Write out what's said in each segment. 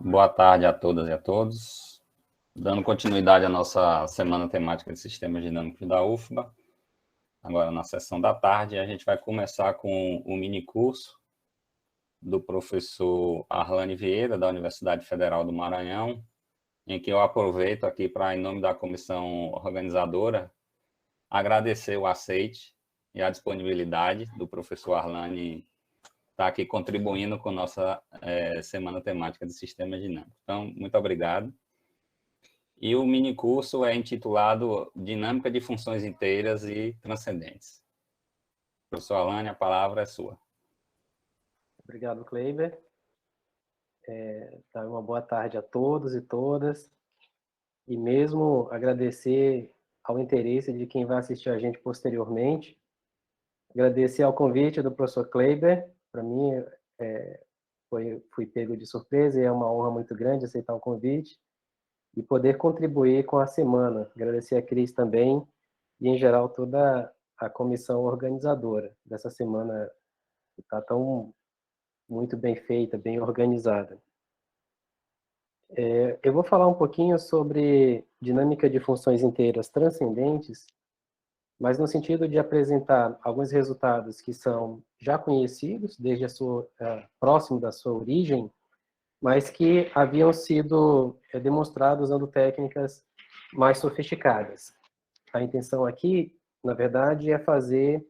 Boa tarde a todas e a todos. Dando continuidade à nossa semana temática de sistemas dinâmicos da UFBA, agora na sessão da tarde, a gente vai começar com o mini curso do professor Arlane Vieira, da Universidade Federal do Maranhão, em que eu aproveito aqui para, em nome da comissão organizadora, agradecer o aceite e a disponibilidade do professor Arlane estar aqui contribuindo com a nossa semana temática de sistemas dinâmicos. Então, muito obrigado. E o mini curso é intitulado Dinâmica de Funções Inteiras e Transcendentes. Professor Alane, a palavra é sua. Obrigado, Kleiber. Uma boa tarde a todos e todas. E mesmo agradecer ao interesse de quem vai assistir a gente posteriormente. Agradecer ao convite do professor Kleiber. Para mim, fui pego de surpresa e é uma honra muito grande aceitar o convite e poder contribuir com a semana. Agradecer a Cris também e, em geral, toda a comissão organizadora dessa semana que está tão muito bem feita, bem organizada. Eu vou falar um pouquinho sobre dinâmica de funções inteiras transcendentes, mas no sentido de apresentar alguns resultados que são já conhecidos, desde próximo da sua origem, mas que haviam sido demonstrados usando técnicas mais sofisticadas. A intenção aqui, na verdade, é fazer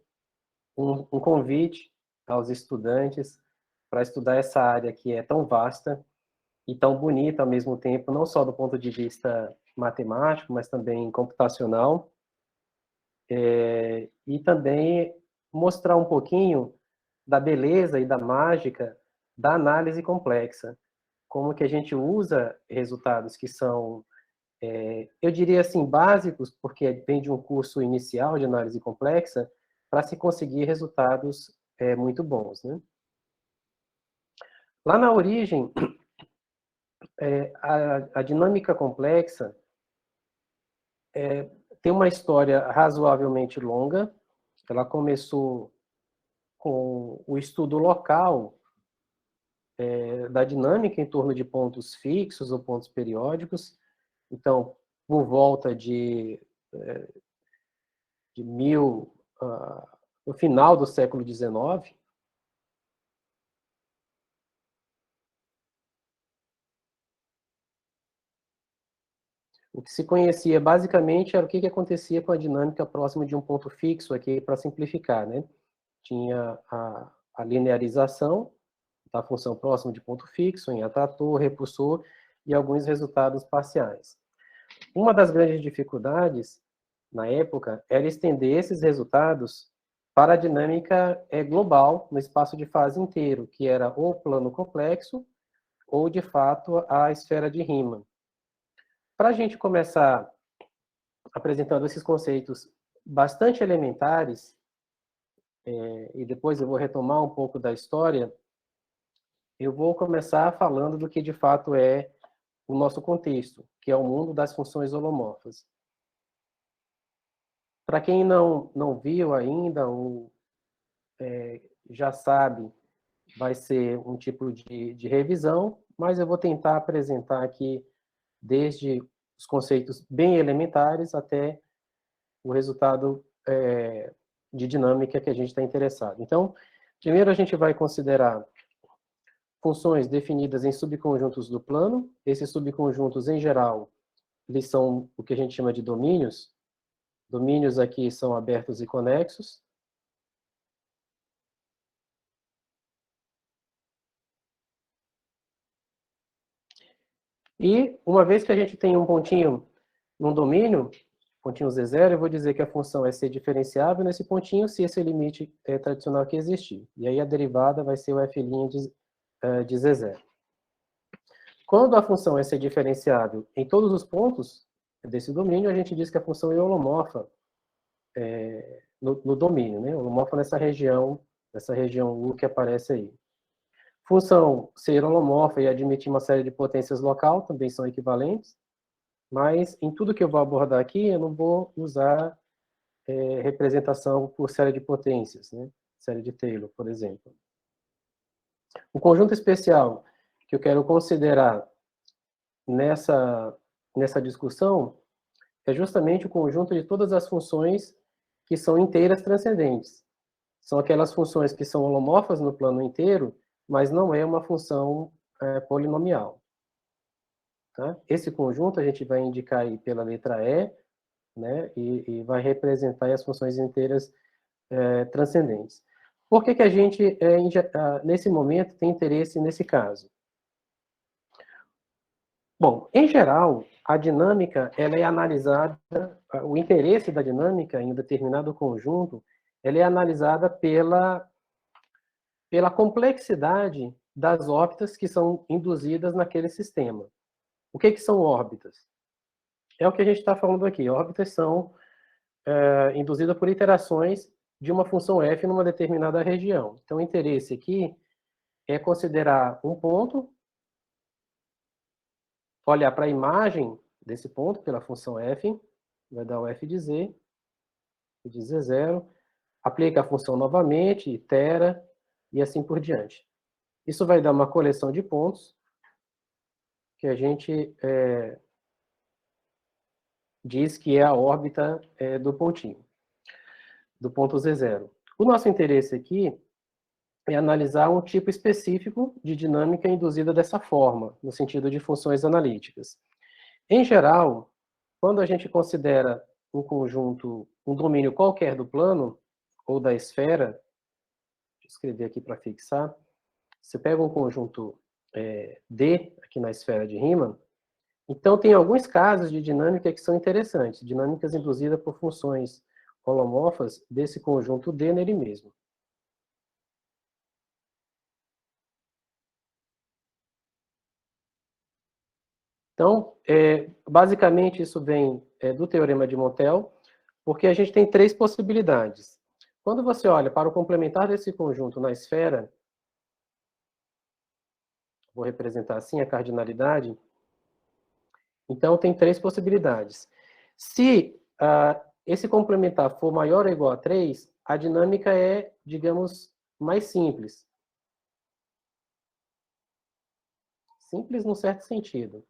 um convite aos estudantes para estudar essa área que é tão vasta e tão bonita ao mesmo tempo, não só do ponto de vista matemático, mas também computacional, e também mostrar um pouquinho da beleza e da mágica da análise complexa, como que a gente usa resultados que são, eu diria assim, básicos, porque vem de um curso inicial de análise complexa, para se conseguir resultados muito bons, né? Lá na origem, a dinâmica complexa tem uma história razoavelmente longa. Ela começou com o estudo local da dinâmica em torno de pontos fixos ou pontos periódicos. Então, por volta no final do século XIX, o que se conhecia basicamente era o que acontecia com a dinâmica próxima de um ponto fixo, aqui para simplificar, né? Tinha a linearização da função próxima de ponto fixo, em atrator, repulsor e alguns resultados parciais. Uma das grandes dificuldades, na época, era estender esses resultados para a dinâmica global, no espaço de fase inteiro, que era ou plano complexo, ou, de fato, a esfera de Riemann. Para a gente começar apresentando esses conceitos bastante elementares, e depois eu vou retomar um pouco da história, eu vou começar falando do que de fato é o nosso contexto, que é o mundo das funções holomorfas. Para quem não viu ainda, ou já sabe, vai ser um tipo de revisão, mas eu vou tentar apresentar aqui desde os conceitos bem elementares até o resultado de dinâmica que a gente está interessado. Então, primeiro a gente vai considerar funções definidas em subconjuntos do plano. Esses subconjuntos, em geral, eles são o que a gente chama de domínios. Domínios aqui são abertos e conexos. E, uma vez que a gente tem um pontinho num domínio, pontinho Z0, eu vou dizer que a função é C diferenciável nesse pontinho, se esse limite tradicional que existir. E aí a derivada vai ser o f' de Z0. Quando a função é C diferenciável em todos os pontos desse domínio, a gente diz que a função é holomorfa no domínio, né? Holomorfa nessa região U que aparece aí. Função ser holomorfa e admitir uma série de potências local também são equivalentes, mas em tudo que eu vou abordar aqui, eu não vou usar representação por série de potências, né? Série de Taylor, por exemplo. O conjunto especial que eu quero considerar nessa discussão é justamente o conjunto de todas as funções que são inteiras transcendentes. São aquelas funções que são holomorfas no plano inteiro, mas não é uma função polinomial. Tá? Esse conjunto a gente vai indicar aí pela letra E, né, e vai representar as funções inteiras transcendentes. Por que a gente, nesse momento, tem interesse nesse caso? Bom, em geral, a dinâmica ela é analisada, o interesse da dinâmica em um determinado conjunto, ela é analisada pela complexidade das órbitas que são induzidas naquele sistema. O que são órbitas? É o que a gente está falando aqui. Órbitas são induzidas por iterações de uma função f numa determinada região. Então, o interesse aqui é considerar um ponto, olhar para a imagem desse ponto pela função f, vai dar o f de z z zero, aplica a função novamente, itera, e assim por diante. Isso vai dar uma coleção de pontos que a gente diz que é a órbita do pontinho, do ponto z0. O nosso interesse aqui é analisar um tipo específico de dinâmica induzida dessa forma, no sentido de funções analíticas. Em geral, quando a gente considera um conjunto, um domínio qualquer do plano, ou da esfera, deixa eu escrever aqui para fixar, você pega um conjunto D, aqui na esfera de Riemann, então tem alguns casos de dinâmica que são interessantes, dinâmicas induzidas por funções holomorfas desse conjunto D nele mesmo. Então, basicamente isso vem do Teorema de Montel, porque a gente tem três possibilidades. Quando você olha para o complementar desse conjunto na esfera, vou representar assim a cardinalidade, então tem três possibilidades. Se esse complementar for maior ou igual a 3, a dinâmica é, digamos, mais simples. Simples num certo sentido.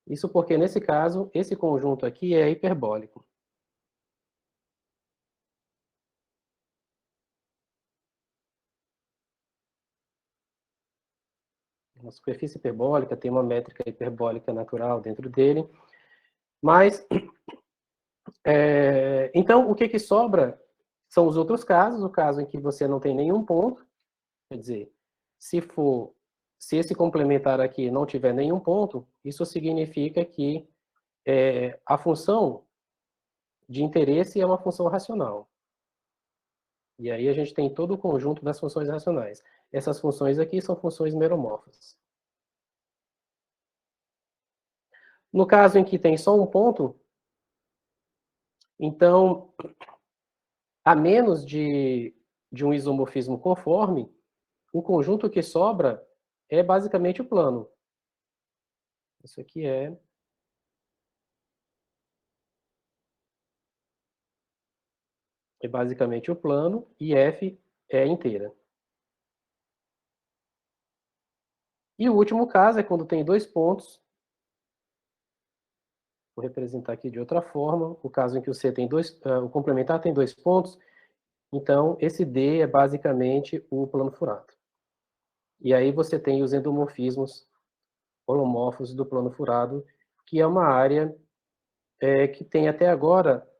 Isso porque, nesse caso, esse conjunto aqui é hiperbólico. Uma superfície hiperbólica tem uma métrica hiperbólica natural dentro dele. Mas, então, o que sobra são os outros casos, o caso em que você não tem nenhum ponto, quer dizer, se esse complementar aqui não tiver nenhum ponto, isso significa que a função de interesse é uma função racional. E aí a gente tem todo o conjunto das funções racionais. Essas funções aqui são funções meromorfas. No caso em que tem só um ponto, então, a menos de um isomorfismo conforme, o conjunto que sobra é basicamente o plano. Isso aqui é basicamente o plano, e F é inteira. E o último caso é quando tem dois pontos. Vou representar aqui de outra forma. O caso em que o C tem o complementar tem dois pontos. Então, esse D é basicamente o plano furado. E aí você tem os endomorfismos holomorfos do plano furado, que é uma área que tem até agora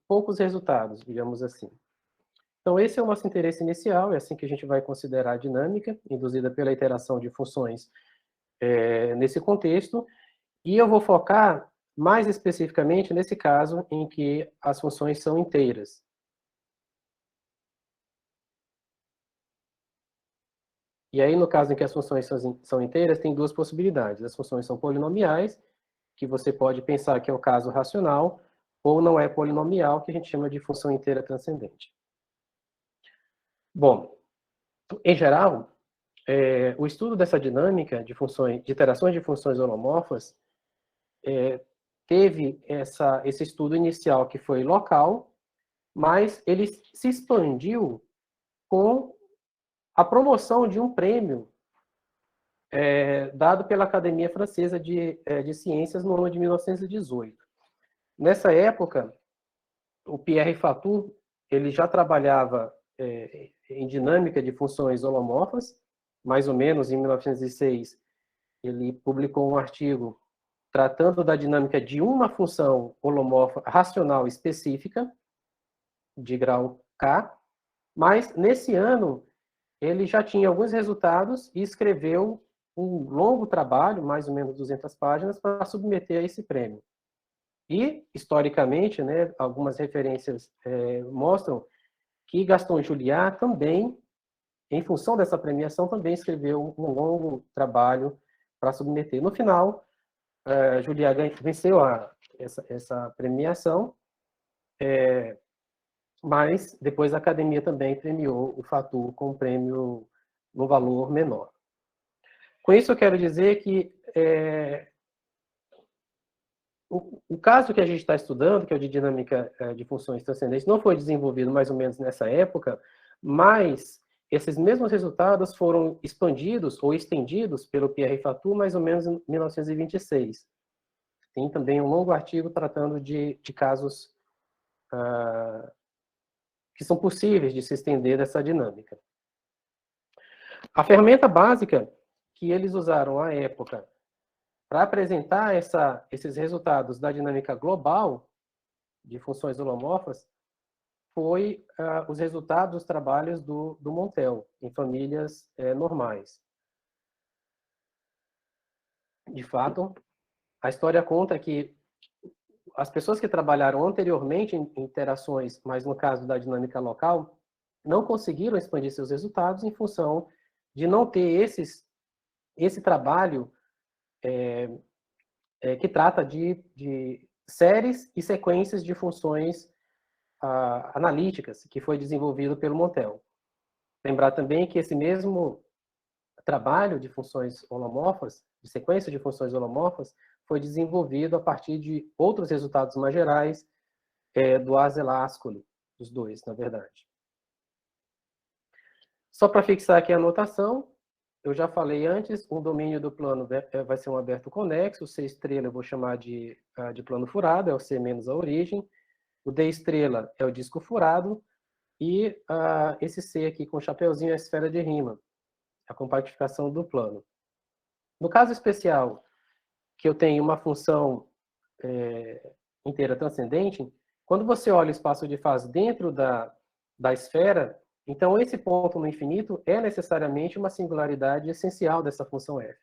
poucos resultados, digamos assim. Então, esse é o nosso interesse inicial, é assim que a gente vai considerar a dinâmica, induzida pela iteração de funções nesse contexto, e eu vou focar mais especificamente nesse caso em que as funções são inteiras. E aí, no caso em que as funções são inteiras, tem duas possibilidades. As funções são polinomiais, que você pode pensar que é o caso racional, ou não é polinomial, que a gente chama de função inteira transcendente. Bom, em geral, o estudo dessa dinâmica de iterações de funções holomorfas teve esse estudo inicial que foi local, mas ele se expandiu com a promoção de um prêmio dado pela Academia Francesa de Ciências no ano de 1918. Nessa época, o Pierre Fatou, ele já trabalhava em dinâmica de funções holomorfas, mais ou menos em 1906, ele publicou um artigo tratando da dinâmica de uma função holomorfa racional específica, de grau K, mas nesse ano ele já tinha alguns resultados e escreveu um longo trabalho, mais ou menos 200 páginas, para submeter a esse prêmio. E, historicamente, né, algumas referências mostram que Gaston Juliá também, em função dessa premiação, também escreveu um longo trabalho para submeter. No final, Juliá venceu essa premiação, mas depois a academia também premiou o Fatou com um prêmio no valor menor. Com isso, eu quero dizer que o caso que a gente está estudando, que é o de dinâmica de funções transcendentes, não foi desenvolvido mais ou menos nessa época, mas esses mesmos resultados foram expandidos ou estendidos pelo Pierre Fatou mais ou menos em 1926. Tem também um longo artigo tratando de casos que são possíveis de se estender dessa dinâmica. A ferramenta básica que eles usaram à época para apresentar esses resultados da dinâmica global de funções holomorfas foi os resultados dos trabalhos do Montel em famílias normais. De fato, a história conta que as pessoas que trabalharam anteriormente em interações, mas no caso da dinâmica local, não conseguiram expandir seus resultados em função de não ter esse trabalho que trata de séries e sequências de funções analíticas, que foi desenvolvido pelo Montel. Lembrar também que esse mesmo trabalho de funções holomorfas, de sequência de funções holomorfas, foi desenvolvido a partir de outros resultados mais gerais do Asel-Ascoli, dos dois, na verdade. Só para fixar aqui a anotação, eu já falei antes, o domínio do plano vai ser um aberto conexo, o C estrela eu vou chamar de plano furado, é o C menos a origem, o D estrela é o disco furado, e esse C aqui com o chapeuzinho é a esfera de Riemann, a compactificação do plano. No caso especial, que eu tenho uma função inteira transcendente, quando você olha o espaço de fase dentro da esfera, então esse ponto no infinito é necessariamente uma singularidade essencial dessa função f.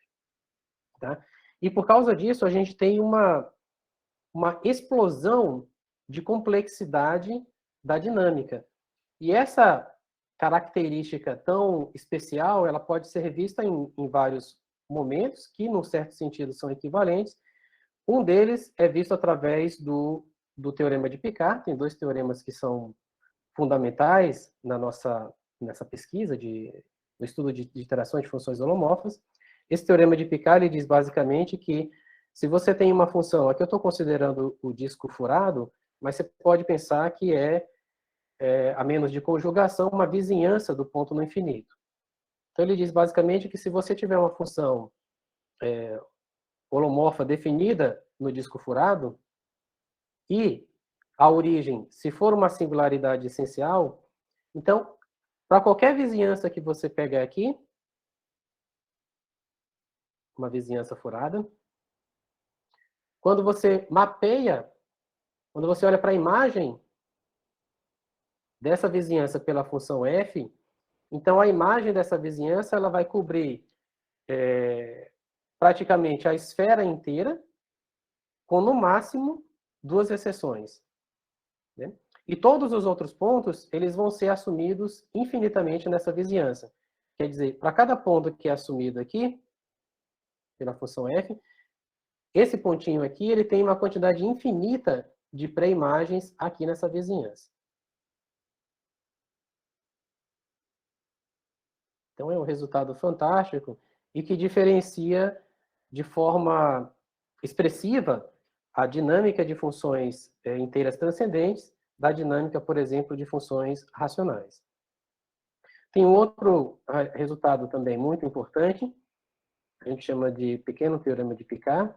Tá? E por causa disso, a gente tem uma explosão de complexidade da dinâmica. E essa característica tão especial, ela pode ser vista em vários momentos, que, num certo sentido, são equivalentes. Um deles é visto através do teorema de Picard. Tem dois teoremas que são fundamentais nessa pesquisa no estudo de interações de funções holomorfas. Esse teorema de Picard ele diz basicamente que se você tem uma função, aqui eu estou considerando o disco furado, mas você pode pensar que a menos de conjugação, uma vizinhança do ponto no infinito. Então ele diz basicamente que se você tiver uma função holomorfa definida no disco furado, e a origem, se for uma singularidade essencial, então, para qualquer vizinhança que você pegar aqui, uma vizinhança furada, quando você mapeia, quando você olha para a imagem dessa vizinhança pela função f, então a imagem dessa vizinhança ela vai cobrir praticamente a esfera inteira, com no máximo 2 exceções. Né? E todos os outros pontos, eles vão ser assumidos infinitamente nessa vizinhança. Quer dizer, para cada ponto que é assumido aqui, pela função f, esse pontinho aqui, ele tem uma quantidade infinita de pré-imagens aqui nessa vizinhança. Então é um resultado fantástico e que diferencia de forma expressiva a dinâmica de funções inteiras transcendentes da dinâmica, por exemplo, de funções racionais. Tem um outro resultado também muito importante, A gente chama de pequeno teorema de Picard.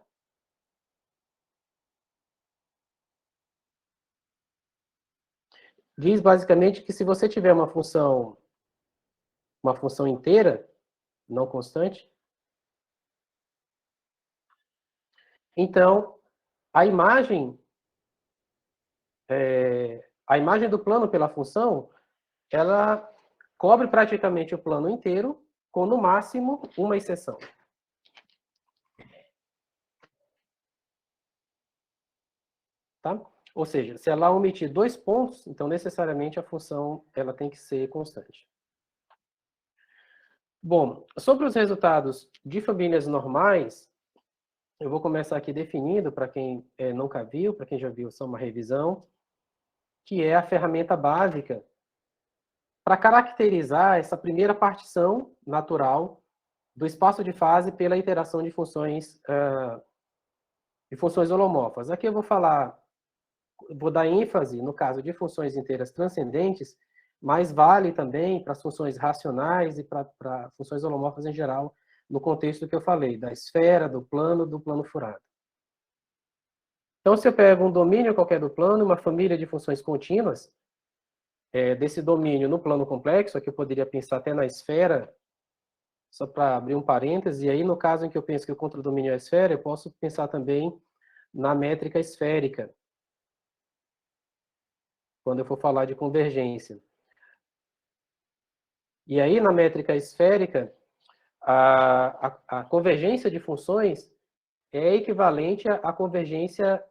Diz basicamente que se você tiver uma função inteira, não constante, então a imagem do plano pela função, ela cobre praticamente o plano inteiro, com no máximo uma exceção. Tá? Ou seja, se ela omitir 2 pontos, então necessariamente a função ela tem que ser constante. Bom, sobre os resultados de famílias normais, eu vou começar aqui definindo, para quem nunca viu, para quem já viu, só uma revisão, que é a ferramenta básica para caracterizar essa primeira partição natural do espaço de fase pela iteração de funções holomorfas. Aqui eu vou dar ênfase no caso de funções inteiras transcendentes, mas vale também para as funções racionais e para funções holomorfas em geral, no contexto que eu falei, da esfera, do plano furado. Então, se eu pego um domínio qualquer do plano, uma família de funções contínuas, desse domínio no plano complexo, aqui eu poderia pensar até na esfera, só para abrir um parêntese, e aí no caso em que eu penso que o contradomínio é a esfera, eu posso pensar também na métrica esférica, quando eu for falar de convergência. E aí, na métrica esférica, a convergência de funções é equivalente à convergência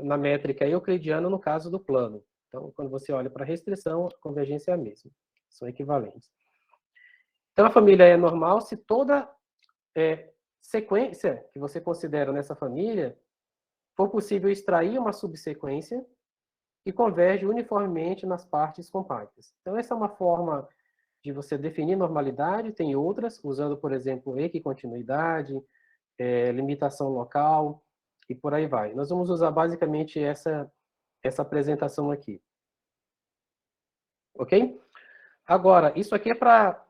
na métrica euclidiana no caso do plano. Então, quando você olha para a restrição, a convergência é a mesma. São equivalentes. Então, a família é normal se toda sequência que você considera nessa família for possível extrair uma subsequência que converge uniformemente nas partes compactas. Então, essa é uma forma de você definir normalidade. Tem outras, usando, por exemplo, equicontinuidade, limitação local, e por aí vai. Nós vamos usar basicamente essa apresentação aqui. Ok? Agora, isso aqui é para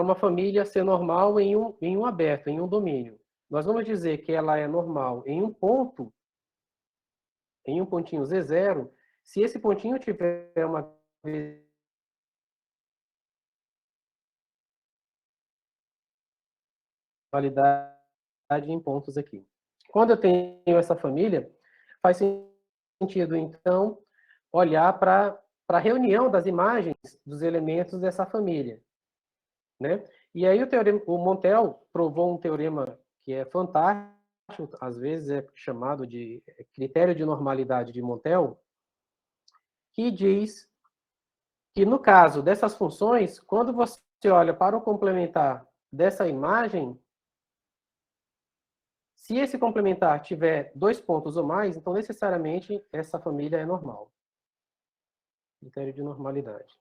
uma família ser normal em um aberto, em um domínio. Nós vamos dizer que ela é normal em um ponto, em um pontinho Z0, se esse pontinho tiver uma validade em pontos aqui. Quando eu tenho essa família, faz sentido, então, olhar para a reunião das imagens dos elementos dessa família, né? E aí o Montel provou um teorema que é fantástico, às vezes é chamado de critério de normalidade de Montel, que diz que no caso dessas funções, quando você olha para o complementar dessa imagem, se esse complementar tiver 2 pontos ou mais, então necessariamente essa família é normal. Critério de normalidade.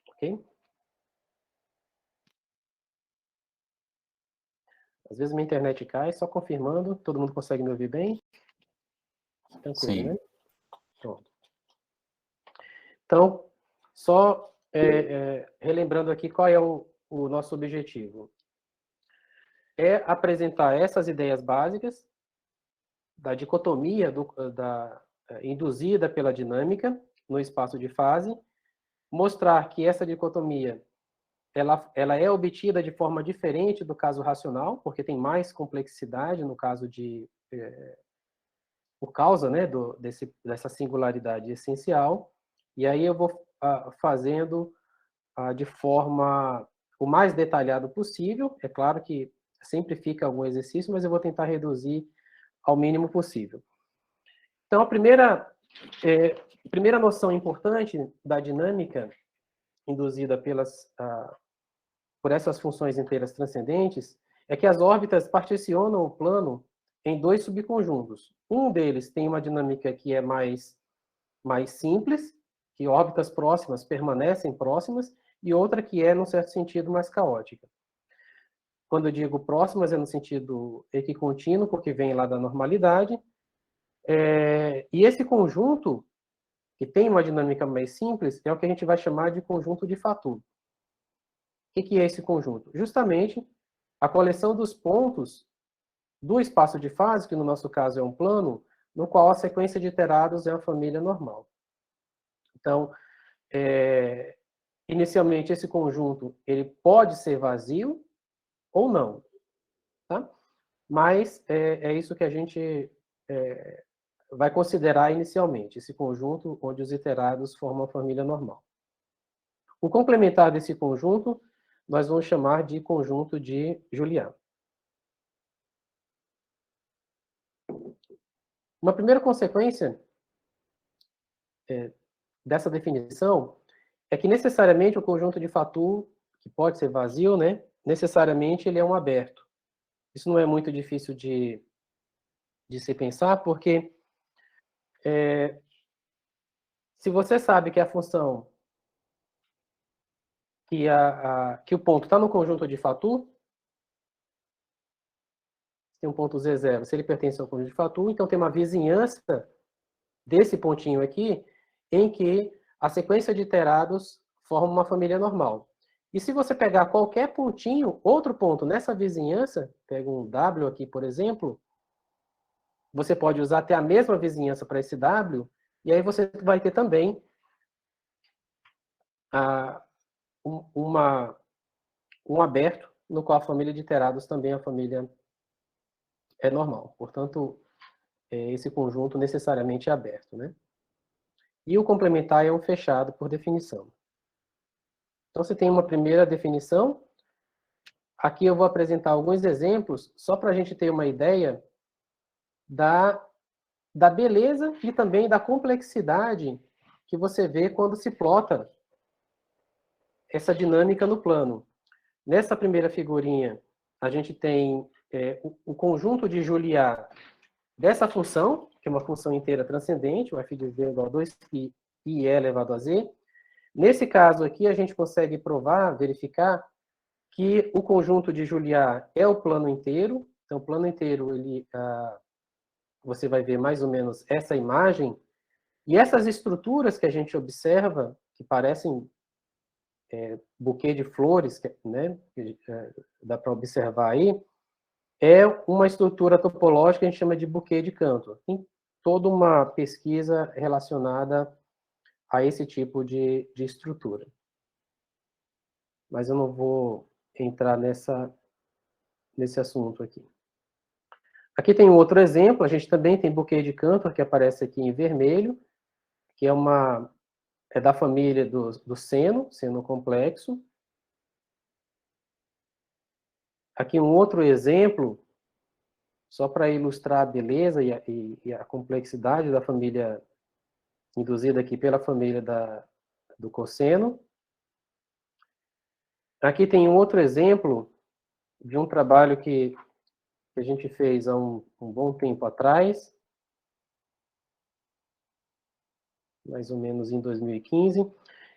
Ok? Às vezes minha internet cai, só confirmando. Todo mundo consegue me ouvir bem? Tranquilo, sim, né? Pronto. Então, só relembrando aqui qual é o nosso objetivo. É apresentar essas ideias básicas da dicotomia induzida pela dinâmica no espaço de fase, mostrar que essa dicotomia ela é obtida de forma diferente do caso racional, porque tem mais complexidade no caso por causa, né, dessa singularidade essencial. E aí eu vou fazendo de forma o mais detalhado possível. É claro que sempre fica algum exercício, mas eu vou tentar reduzir ao mínimo possível. Então, a primeira noção importante da dinâmica induzida por essas funções inteiras transcendentes é que as órbitas particionam o plano em 2 subconjuntos. Um deles tem uma dinâmica que é mais simples, que órbitas próximas permanecem próximas, e outra que é, num certo sentido, mais caótica. Quando eu digo próximas, é no sentido equicontínuo, porque vem lá da normalidade, E esse conjunto, que tem uma dinâmica mais simples, é o que a gente vai chamar de conjunto de Fatou. O que é esse conjunto? Justamente a coleção dos pontos do espaço de fase, que no nosso caso é um plano, no qual a sequência de iterados é a família normal. Então, inicialmente, esse conjunto ele pode ser vazio ou não, tá? Mas é isso que a gente vai considerar inicialmente, esse conjunto onde os iterados formam a família normal. O complementar desse conjunto, nós vamos chamar de conjunto de Julian. Uma primeira consequência dessa definição é que necessariamente o conjunto de Fatou, que pode ser vazio, né, necessariamente ele é um aberto. Isso não é muito difícil de se pensar, porque se você sabe que a função, que o ponto está no conjunto de Fatou, tem um ponto Z0, se ele pertence ao conjunto de Fatou, então tem uma vizinhança desse pontinho aqui, em que a sequência de iterados forma uma família normal. E se você pegar qualquer pontinho, outro ponto nessa vizinhança, pega um W aqui, por exemplo, você pode usar até a mesma vizinhança para esse W, e aí você vai ter também um aberto, no qual a família de iterados também a família é normal. Portanto, esse conjunto necessariamente é aberto, né? E o complementar é um fechado por definição. Então, você tem uma primeira definição. Aqui eu vou apresentar alguns exemplos, só para a gente ter uma ideia da beleza e também da complexidade que você vê quando se plota essa dinâmica no plano. Nessa primeira figurinha, a gente tem o conjunto de Julian dessa função, que é uma função inteira transcendente, o f de z igual a 2π e elevado a z. Nesse caso aqui, a gente consegue provar, verificar, que o conjunto de Julian é o plano inteiro. Então, o plano inteiro, você vai ver mais ou menos essa imagem. E essas estruturas que a gente observa, que parecem buquê de flores, né, que dá para observar aí, é uma estrutura topológica que a gente chama de buquê de Cantor. Tem toda uma pesquisa relacionada a esse tipo de estrutura. Mas eu não vou entrar nesse assunto aqui. Aqui tem um outro exemplo, a gente também tem buquê de Cantor, que aparece aqui em vermelho, que é da família do seno complexo. Aqui um outro exemplo, só para ilustrar a beleza e a complexidade da família induzida aqui pela família do cosseno. Aqui tem um outro exemplo de um trabalho que a gente fez há um bom tempo atrás, mais ou menos em 2015.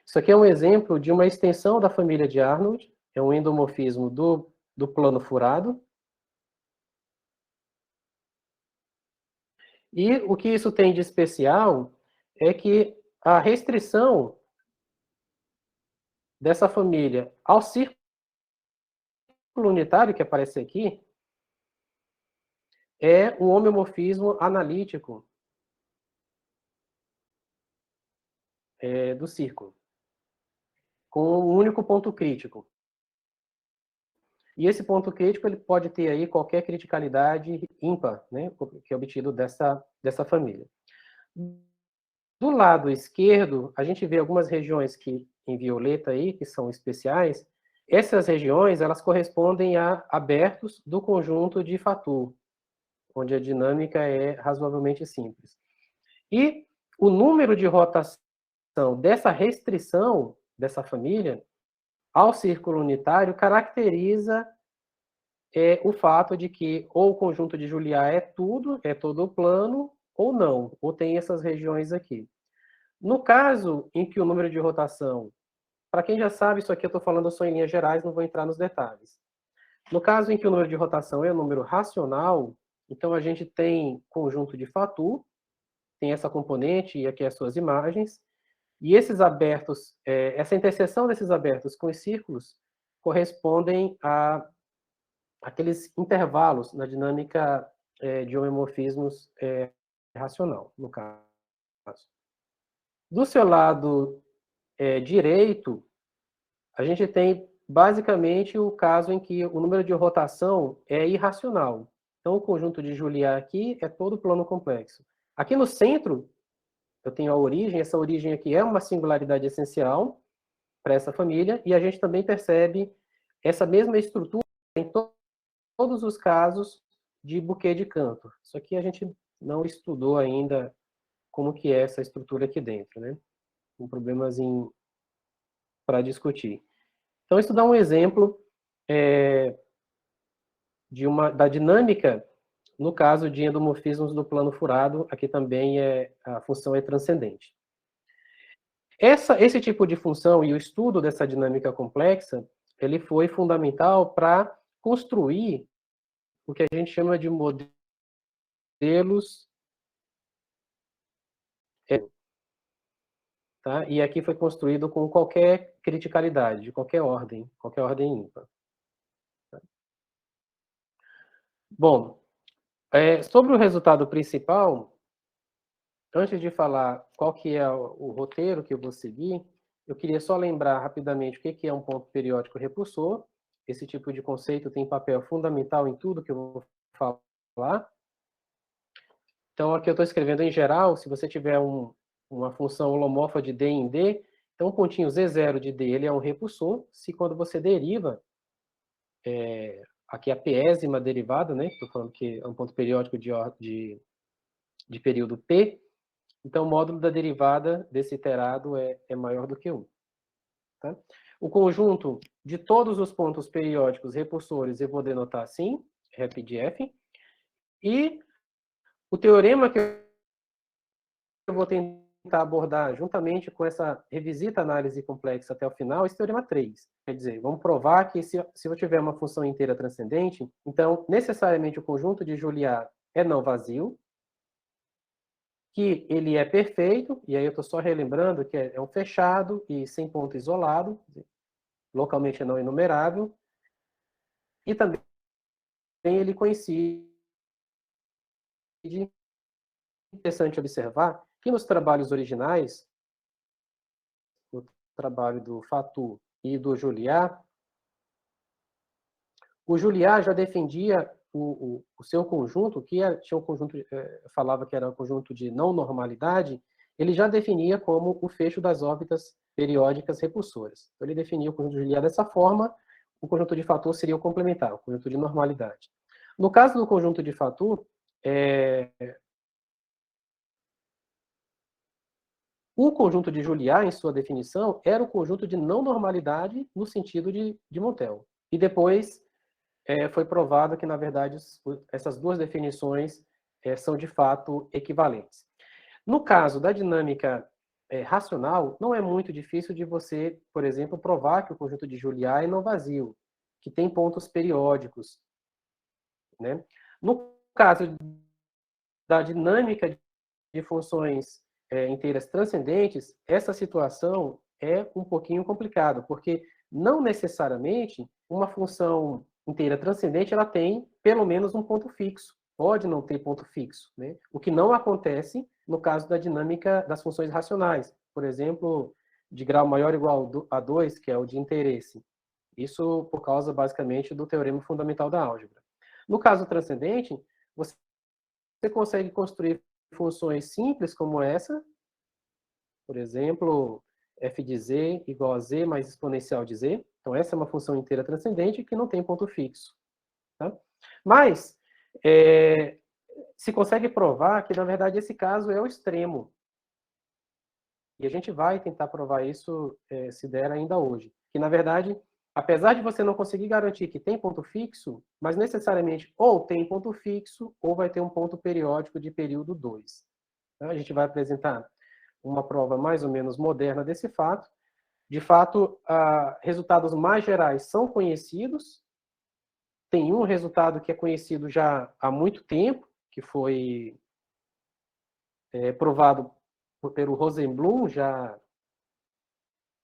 Isso aqui é um exemplo de uma extensão da família de Arnold, é um endomorfismo do plano furado. E o que isso tem de especial é que a restrição dessa família ao círculo unitário que aparece aqui é um homeomorfismo analítico do círculo, com um único ponto crítico. E esse ponto crítico ele pode ter aí qualquer criticalidade ímpar, né, que é obtido dessa família. Do lado esquerdo, a gente vê algumas regiões que em violeta aí, que são especiais. Essas regiões, elas correspondem a abertos do conjunto de Fatou, onde a dinâmica é razoavelmente simples. E o número de rotação dessa restrição dessa família ao círculo unitário caracteriza o fato de que ou o conjunto de Julian é todo o plano, ou não, ou tem essas regiões aqui. No caso em que o número de rotação, para quem já sabe, isso aqui eu estou falando só em linhas gerais, não vou entrar nos detalhes. No caso em que o número de rotação é um número racional, então a gente tem conjunto de Fatou, tem essa componente, e aqui as suas imagens, e esses abertos, essa interseção desses abertos com os círculos correspondem a aqueles intervalos na dinâmica de homeomorfismos racional, no caso. Do seu lado direito, a gente tem basicamente o caso em que o número de rotação é irracional. Então, o conjunto de Julia aqui é todo plano complexo. Aqui no centro, eu tenho a origem, essa origem aqui é uma singularidade essencial para essa família, e a gente também percebe essa mesma estrutura em todos os casos de buquê de Cantor. Isso aqui a gente não estudou ainda como que é essa estrutura aqui dentro, né? Com problemas para discutir. Então, isso dá um exemplo da dinâmica no caso de endomorfismos do plano furado. Aqui também a função é transcendente. Esse tipo de função e o estudo dessa dinâmica complexa, ele foi fundamental para construir o que a gente chama de modelos tá? E aqui foi construído com qualquer criticalidade, de qualquer ordem ímpar. Tá? Bom, sobre o resultado principal, antes de falar qual que é o roteiro que eu vou seguir, eu queria só lembrar rapidamente o que é um ponto periódico repulsor. Esse tipo de conceito tem papel fundamental em tudo que eu vou falar. Então, aqui eu estou escrevendo em geral, se você tiver uma função holomorfa de D em D, então o pontinho Z0 de D ele é um repulsor, se quando você deriva, aqui a pésima derivada, né, estou falando que é um ponto periódico de período P, então o módulo da derivada desse iterado é maior do que 1. Tá? O conjunto de todos os pontos periódicos repulsores eu vou denotar assim, rep de F, e o teorema que eu vou tentar abordar juntamente com essa revisita análise complexa até o final, esse teorema 3. Quer dizer, vamos provar que se eu tiver uma função inteira transcendente, então necessariamente o conjunto de Julia é não vazio, que ele é perfeito, e aí eu estou só relembrando que é um fechado e sem ponto isolado, localmente não enumerável, e também ele coincide. Interessante observar que nos trabalhos originais, no trabalho do Fatou e do Juliá, o Juliá já defendia o seu conjunto, que tinha um conjunto, falava que era um conjunto de não normalidade, ele já definia como o fecho das órbitas periódicas repulsoras. Então, ele definia o conjunto de Juliá dessa forma, o conjunto de Fatou seria o complementar, o conjunto de normalidade. No caso do conjunto de Fatou, o conjunto de Juliá, em sua definição, era o conjunto de não normalidade no sentido de Montel. E depois foi provado que, na verdade, essas duas definições são, de fato, equivalentes. No caso da dinâmica racional, não é muito difícil de você, por exemplo, provar que o conjunto de Juliá é não vazio, que tem pontos periódicos. Né? No caso da dinâmica de funções inteiras transcendentes, essa situação é um pouquinho complicada, porque não necessariamente uma função inteira transcendente ela tem pelo menos um ponto fixo. Pode não ter ponto fixo, né? O que não acontece no caso da dinâmica das funções racionais. Por exemplo, de grau maior ou igual a 2, que é o de interesse. Isso por causa, basicamente, do teorema fundamental da álgebra. No caso transcendente, você consegue construir funções simples como essa, por exemplo, f de z igual a z mais exponencial de z. Então, essa é uma função inteira transcendente que não tem ponto fixo. Tá? Mas, se consegue provar que, na verdade, esse caso é o extremo. E a gente vai tentar provar isso, se der ainda hoje. Que, na verdade, apesar de você não conseguir garantir que tem ponto fixo, mas necessariamente ou tem ponto fixo ou vai ter um ponto periódico de período 2. A gente vai apresentar uma prova mais ou menos moderna desse fato. De fato, resultados mais gerais são conhecidos. Tem um resultado que é conhecido já há muito tempo, que foi provado pelo Rosenblum, já,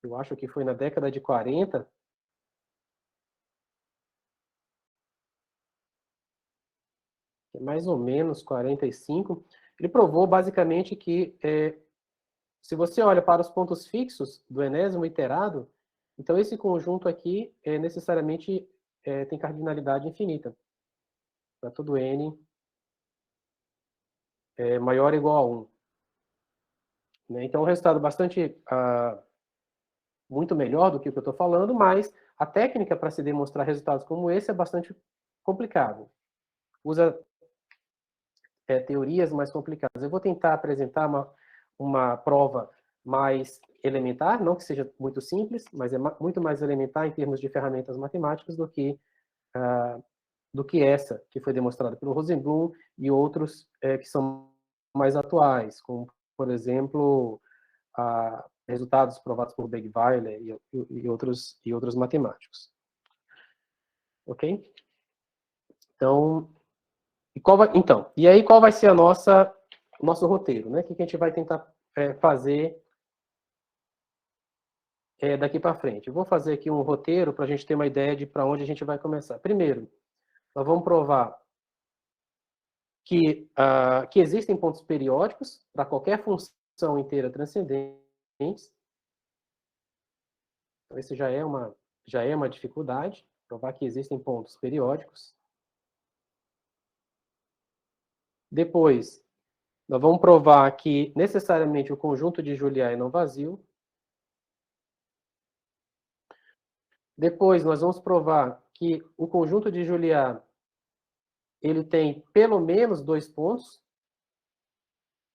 eu acho que foi na década de 40, mais ou menos 45, ele provou basicamente que se você olha para os pontos fixos do enésimo iterado, então esse conjunto aqui necessariamente tem cardinalidade infinita. Para todo n maior ou igual a 1. Né? Então, é um resultado bastante muito melhor do que o que eu estou falando, mas a técnica para se demonstrar resultados como esse é bastante complicado. Usa teorias mais complicadas. Eu vou tentar apresentar uma prova mais elementar, não que seja muito simples, mas é muito mais elementar em termos de ferramentas matemáticas do que essa que foi demonstrada pelo Rosenblum e outros que são mais atuais, como, por exemplo, resultados provados por Begweiler e outros matemáticos. Ok? Então, e aí qual vai ser o nosso roteiro? Né? O que a gente vai tentar fazer daqui para frente? Eu vou fazer aqui um roteiro para a gente ter uma ideia de para onde a gente vai começar. Primeiro, nós vamos provar que existem pontos periódicos para qualquer função inteira transcendente. Então, esse já é uma dificuldade, provar que existem pontos periódicos. Depois, nós vamos provar que necessariamente o conjunto de Juliá é não vazio. Depois, nós vamos provar que o conjunto de Juliá ele tem pelo menos 2 pontos.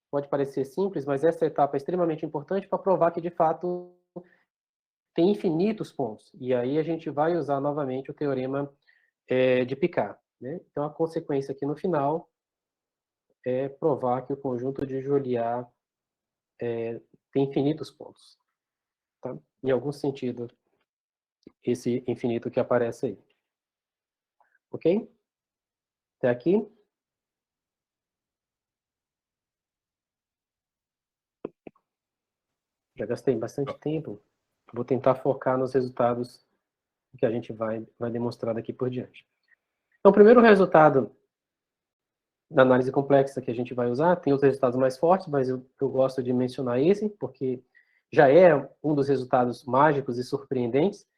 Pode parecer simples, mas essa etapa é extremamente importante para provar que, de fato, tem infinitos pontos. E aí a gente vai usar novamente o teorema de Picard. Né? Então, a consequência aqui no final é provar que o conjunto de Juliá tem infinitos pontos. Tá? Em algum sentido, esse infinito que aparece aí. Ok? Até aqui? Já gastei bastante tempo. Vou tentar focar nos resultados que a gente vai demonstrar daqui por diante. Então, o primeiro resultado da análise complexa que a gente vai usar, tem os resultados mais fortes, mas eu gosto de mencionar esse, porque já é um dos resultados mágicos e surpreendentes,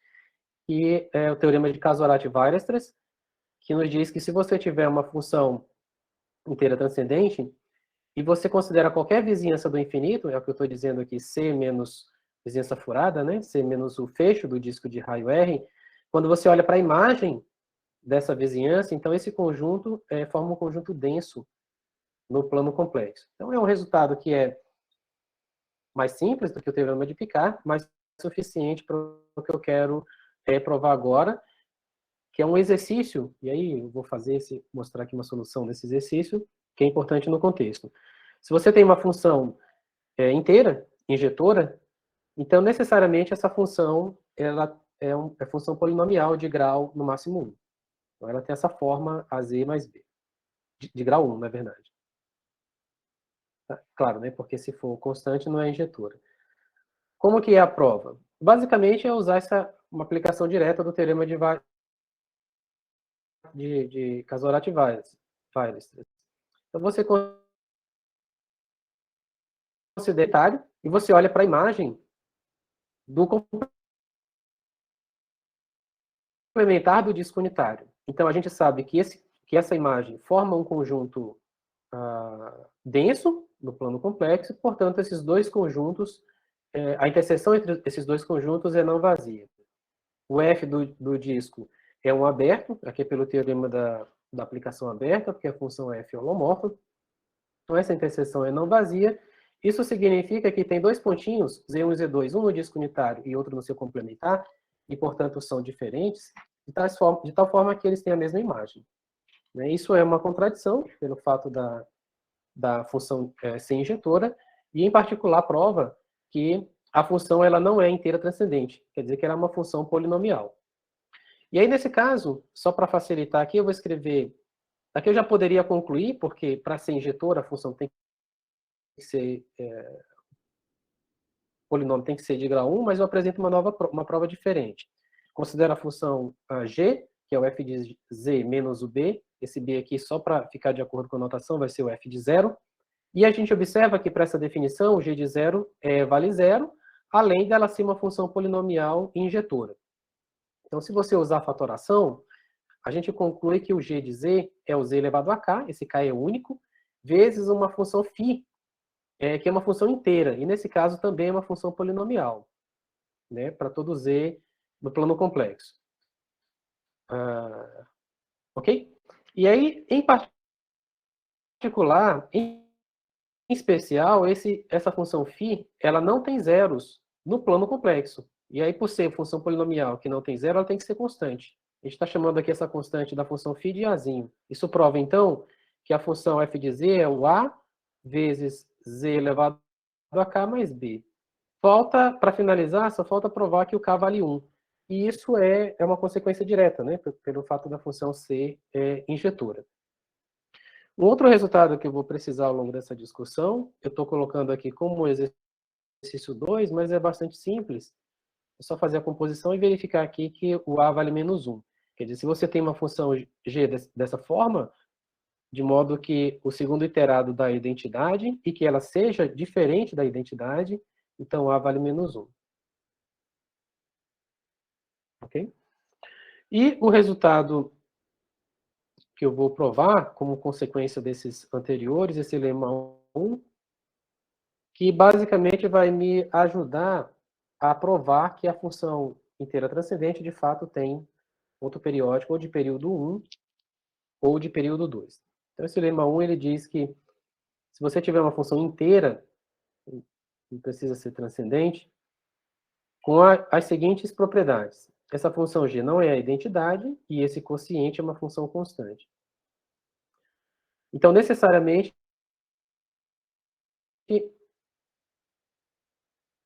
que é o teorema de Casorati-Weierstrass, que nos diz que se você tiver uma função inteira transcendente, e você considera qualquer vizinhança do infinito, é o que eu estou dizendo aqui, C menos vizinhança furada, né? C menos o fecho do disco de raio R, quando você olha para a imagem dessa vizinhança, então esse conjunto forma um conjunto denso no plano complexo. Então é um resultado que é mais simples do que o teorema de Picard, mas suficiente para o que eu quero provar agora, que é um exercício, e aí eu vou mostrar aqui uma solução desse exercício, que é importante no contexto. Se você tem uma função inteira, injetora, então necessariamente essa função ela é função polinomial de grau no máximo 1. Então ela tem essa forma AZ mais B, de grau 1, na verdade. Tá? Claro, né? Porque se for constante não é injetora. Como que é a prova? Basicamente é usar uma aplicação direta do teorema de Casorati-Weierstrass. Então você considera e você olha para a imagem do complementar do disco unitário. Então a gente sabe que essa imagem forma um conjunto denso no plano complexo, portanto esses dois conjuntos, a interseção entre esses dois conjuntos é não vazia. O F do disco é um aberto, aqui é pelo teorema da aplicação aberta, porque a função F é holomorfa. Então essa interseção é não vazia. Isso significa que tem dois pontinhos, Z1 e Z2, um no disco unitário e outro no seu complementar, e portanto são diferentes, de tal forma que eles têm a mesma imagem. Isso é uma contradição, pelo fato da função ser injetora, e em particular prova que a função ela não é inteira transcendente, quer dizer que ela é uma função polinomial. E aí, nesse caso, só para facilitar aqui, eu vou escrever... Aqui eu já poderia concluir, porque para ser injetora a função tem que ser, polinômio tem que ser de grau 1, mas eu apresento uma prova diferente. Considero a função g, que é o f de z menos o b. Esse b aqui, só para ficar de acordo com a notação, vai ser o f de 0. E a gente observa que para essa definição, o g de 0 vale 0, além dela ser uma função polinomial injetora. Então, se você usar a fatoração, a gente conclui que o g de z é o z elevado a k, esse k é único, vezes uma função φ, que é uma função inteira, e nesse caso também é uma função polinomial, né, para todo z no plano complexo. Ok? E aí, em particular, em especial, essa função φ, ela não tem zeros no plano complexo. E aí, por ser função polinomial que não tem zero, ela tem que ser constante. A gente está chamando aqui essa constante da função φ de azinho. Isso prova, então, que a função f de z é o a vezes z elevado a k mais b. Falta, para finalizar, só falta provar que o k vale 1. E isso é uma consequência direta, né, pelo fato da função ser injetora. Um outro resultado que eu vou precisar ao longo dessa discussão, eu estou colocando aqui como exercício 2, mas é bastante simples. É só fazer a composição e verificar aqui que o a vale menos 1. Quer dizer, se você tem uma função g dessa forma, de modo que o segundo iterado da identidade e que ela seja diferente da identidade, então a vale menos 1. Ok? E o resultado que eu vou provar, como consequência desses anteriores, esse lema 1, que basicamente vai me ajudar a provar que a função inteira transcendente, de fato, tem ponto periódico ou de período 1 ou de período 2. Então, esse lema 1, ele diz que se você tiver uma função inteira, não precisa ser transcendente, com as seguintes propriedades. Essa função g não é a identidade e esse quociente é uma função constante. Então, necessariamente,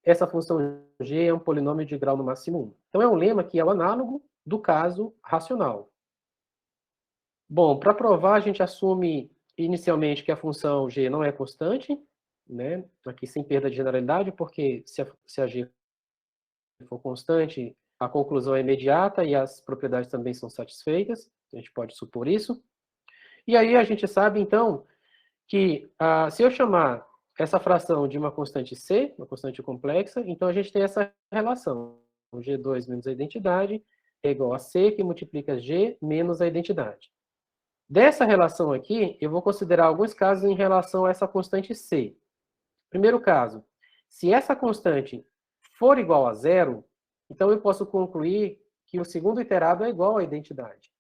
essa função g é um polinômio de grau no máximo 1. Então, é um lema que é o análogo do caso racional. Bom, para provar, a gente assume inicialmente que a função g não é constante, né? Aqui sem perda de generalidade, porque se a g for constante, a conclusão é imediata e as propriedades também são satisfeitas. A gente pode supor isso. E aí a gente sabe, então, que se eu chamar essa fração de uma constante C, uma constante complexa, então a gente tem essa relação. O G2 menos a identidade é igual a C, que multiplica G menos a identidade. Dessa relação aqui, eu vou considerar alguns casos em relação a essa constante C. Primeiro caso, se essa constante for igual a zero, então eu posso concluir que o segundo iterado é igual à identidade.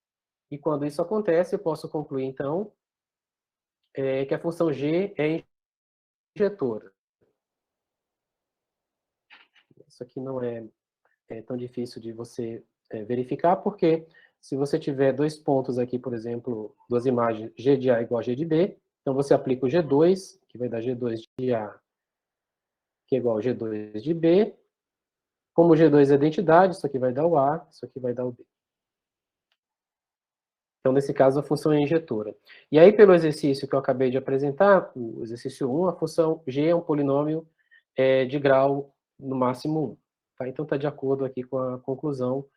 E quando isso acontece, eu posso concluir, então, que a função g é injetora. Isso aqui não é tão difícil de você verificar, porque se você tiver dois pontos aqui, por exemplo, duas imagens, g de A igual a g de B, então você aplica o G2, que vai dar G2 de A, que é igual a G2 de B. Como o G2 é identidade, isso aqui vai dar o A, isso aqui vai dar o B. Então, nesse caso, a função é injetora. E aí, pelo exercício que eu acabei de apresentar, o exercício 1, a função g é um polinômio de grau no máximo 1. Tá? Então, está de acordo aqui com a conclusão.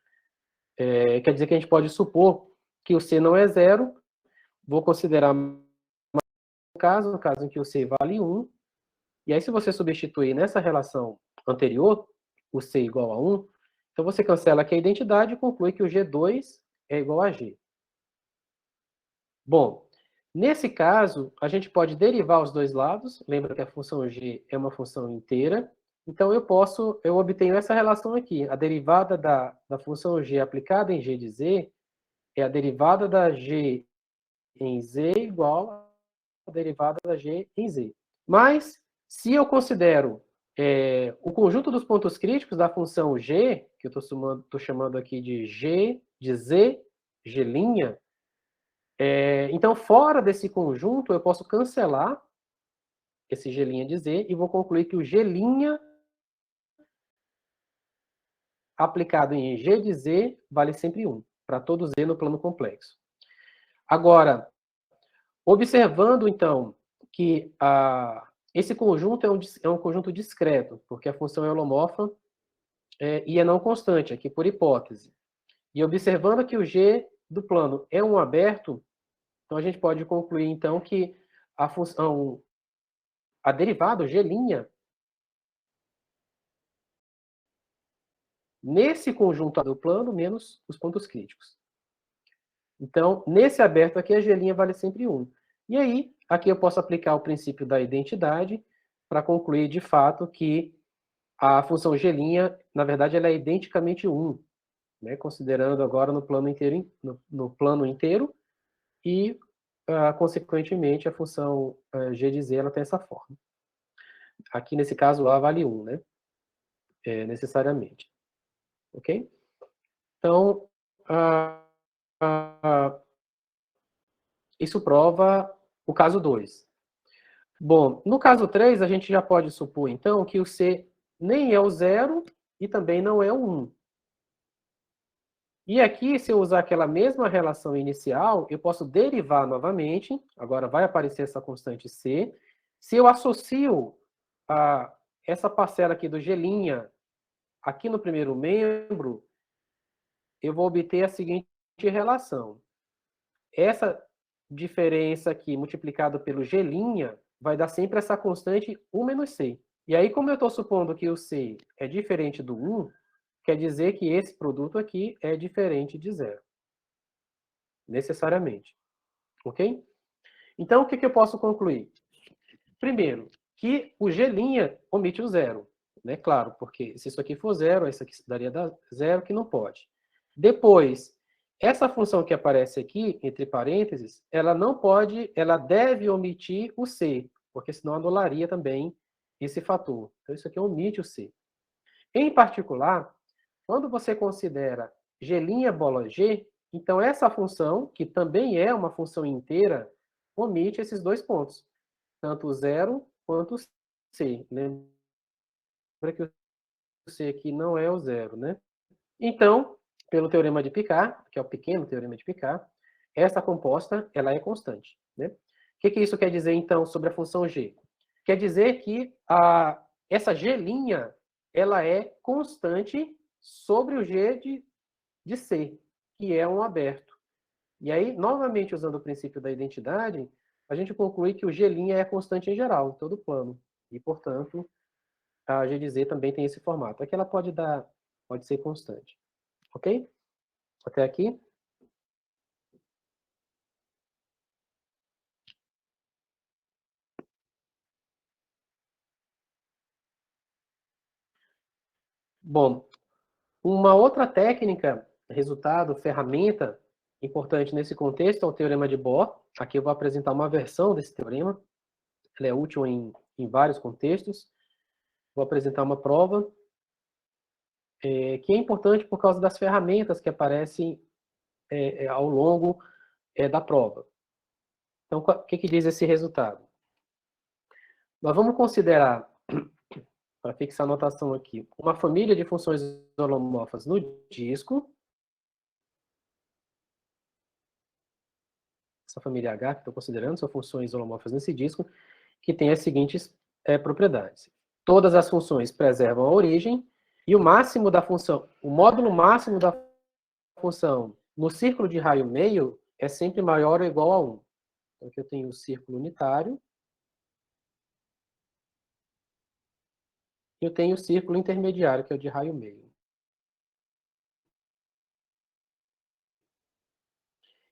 Quer dizer que a gente pode supor que o c não é zero. Vou considerar no caso em que o c vale 1. E aí, se você substituir nessa relação anterior, o c igual a 1, então você cancela aqui a identidade e conclui que o G2 é igual a G. Bom, nesse caso, a gente pode derivar os dois lados. Lembra que a função g é uma função inteira. Então, eu obtenho essa relação aqui. A derivada da função g aplicada em g de z é a derivada da g em z igual à derivada da g em z. Mas, se eu considero o conjunto dos pontos críticos da função g, que eu estou chamando aqui de g de z, g', então, fora desse conjunto, eu posso cancelar esse g' de z e vou concluir que o g' aplicado em g de z vale sempre 1, para todo z no plano complexo. Agora, observando, então, que Esse conjunto é um conjunto discreto, porque a função é holomorfa e é não constante, aqui por hipótese. E observando que o G do plano é um aberto, então a gente pode concluir, então, que a função, a derivada, o G', nesse conjunto do plano, menos os pontos críticos. Então, nesse aberto aqui, a G' vale sempre 1. E aí, aqui eu posso aplicar o princípio da identidade para concluir, de fato, que a função G', na verdade, ela é identicamente 1, né, considerando agora no plano inteiro, no plano inteiro e, consequentemente, a função G de Z ela tem essa forma. Aqui, nesse caso, A vale 1, né, necessariamente. Ok? Então, isso prova o caso 2. Bom, no caso 3, a gente já pode supor, então, que o C nem é o 0 e também não é o 1. E aqui, se eu usar aquela mesma relação inicial, eu posso derivar novamente, agora vai aparecer essa constante C. Se eu associo essa parcela aqui do G' aqui no primeiro membro, eu vou obter a seguinte relação. Essa diferença aqui multiplicado pelo G' vai dar sempre essa constante 1 menos C. E aí, como eu estou supondo que o C é diferente do 1, quer dizer que esse produto aqui é diferente de 0. Necessariamente. Ok? Então, o que eu posso concluir? Primeiro, que o G' omite o 0. Né? Claro, porque se isso aqui for 0, isso aqui daria 0, que não pode. Depois, essa função que aparece aqui, entre parênteses, ela não pode, ela deve omitir o C, porque senão anularia também esse fator. Então, isso aqui omite o C. Em particular, quando você considera G' bola G, então essa função, que também é uma função inteira, omite esses dois pontos, tanto o 0 quanto o C. Lembra que o C aqui não é o 0, né? Então, pelo teorema de Picard, que é o pequeno teorema de Picard, essa composta ela é constante. Né? O que isso quer dizer, então, sobre a função G? Quer dizer que essa G' ela é constante sobre o G de C, que é um aberto. E aí, novamente, usando o princípio da identidade, a gente conclui que o G' é constante em geral, em todo o plano. E, portanto, a G de Z também tem esse formato. Aqui ela pode ser constante. Ok? Até aqui? Bom, uma outra técnica, resultado, ferramenta importante nesse contexto é o teorema de Bohr. Aqui eu vou apresentar uma versão desse teorema. Ele é útil em vários contextos. Vou apresentar uma prova que é importante por causa das ferramentas que aparecem ao longo da prova. Então, o que diz esse resultado? Nós vamos considerar, para fixar a notação aqui, uma família de funções holomorfas no disco. Essa família H que estou considerando são funções holomorfas nesse disco, que tem as seguintes propriedades. Todas as funções preservam a origem e o máximo da função, o módulo máximo da função no círculo de raio meio é sempre maior ou igual a 1. Então, aqui eu tenho o círculo unitário. E eu tenho o círculo intermediário, que é o de raio meio.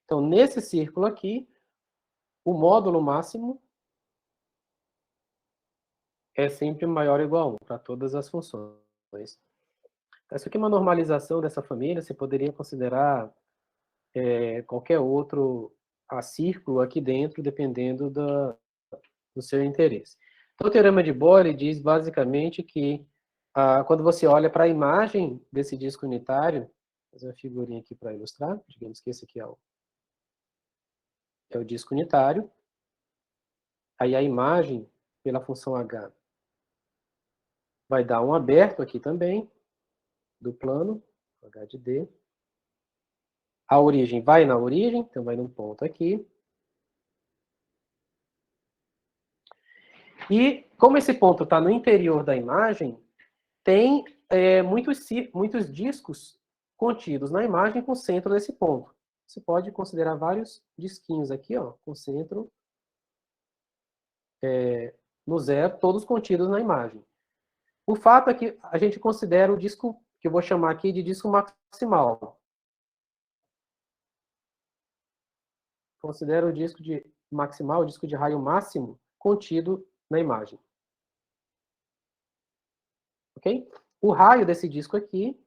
Então, nesse círculo aqui, o módulo máximo é sempre maior ou igual a 1 para todas as funções. Então, isso aqui é uma normalização dessa família. Você poderia considerar qualquer outro círculo aqui dentro, dependendo do seu interesse. Então, o teorema de Bohr diz basicamente que quando você olha para a imagem desse disco unitário, vou fazer uma figurinha aqui para ilustrar, digamos que esse aqui é o disco unitário, aí a imagem pela função H vai dar um aberto aqui também, do plano, H de D. A origem vai na origem, então vai num ponto aqui. E como esse ponto está no interior da imagem, tem muitos discos contidos na imagem com centro nesse ponto. Você pode considerar vários disquinhos aqui, ó, com centro no zero, todos contidos na imagem. O fato é que a gente considera o disco, que eu vou chamar aqui de disco maximal. Considera o disco de maximal, o disco de raio máximo, contido na imagem. Ok? O raio desse disco aqui,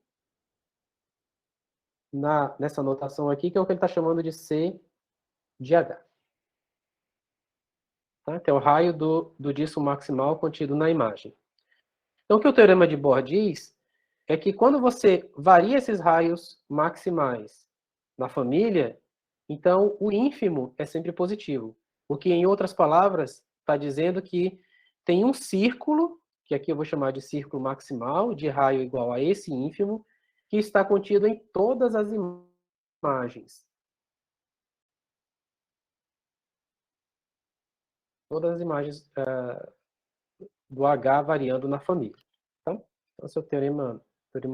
nessa notação aqui, que é o que ele está chamando de C de H. Tá? Então, é o raio do disco maximal contido na imagem. Então, o que o teorema de Bohr diz é que quando você varia esses raios maximais na família, então o ínfimo é sempre positivo. O que, em outras palavras, está dizendo que tem um círculo, que aqui eu vou chamar de círculo maximal, de raio igual a esse ínfimo, que está contido em todas as imagens. Todas as imagens do H variando na família. Tá? Então, esse é o teorema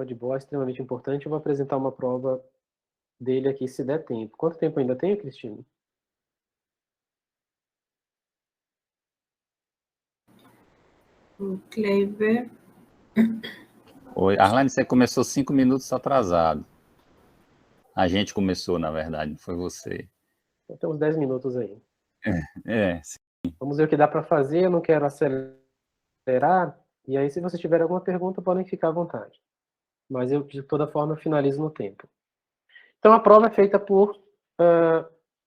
de Bohr, é extremamente importante. Eu vou apresentar uma prova dele aqui, se der tempo. Quanto tempo ainda tem, Cristina? O Kleiber. Oi, Arlene, você começou 5 minutos atrasado. A gente começou, na verdade, não foi você. Então, tem uns 10 minutos aí. Sim. Vamos ver o que dá para fazer, eu não quero acelerar. E aí, se vocês tiverem alguma pergunta, podem ficar à vontade. Mas eu, de toda forma, eu finalizo no tempo. Então, a prova é feita por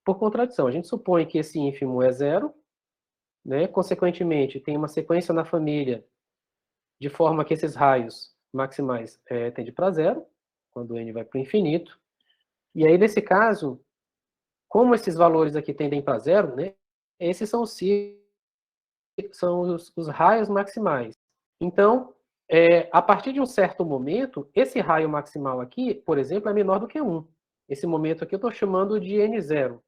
contradição. A gente supõe que esse ínfimo é zero, né? Consequentemente, tem uma sequência na família de forma que esses raios maximais tendem para zero, quando n vai para o infinito. E aí, nesse caso, como esses valores aqui tendem para zero, né? Esses são os raios maximais. Então, a partir de um certo momento, esse raio maximal aqui, por exemplo, é menor do que 1. Esse momento aqui eu estou chamando de N0.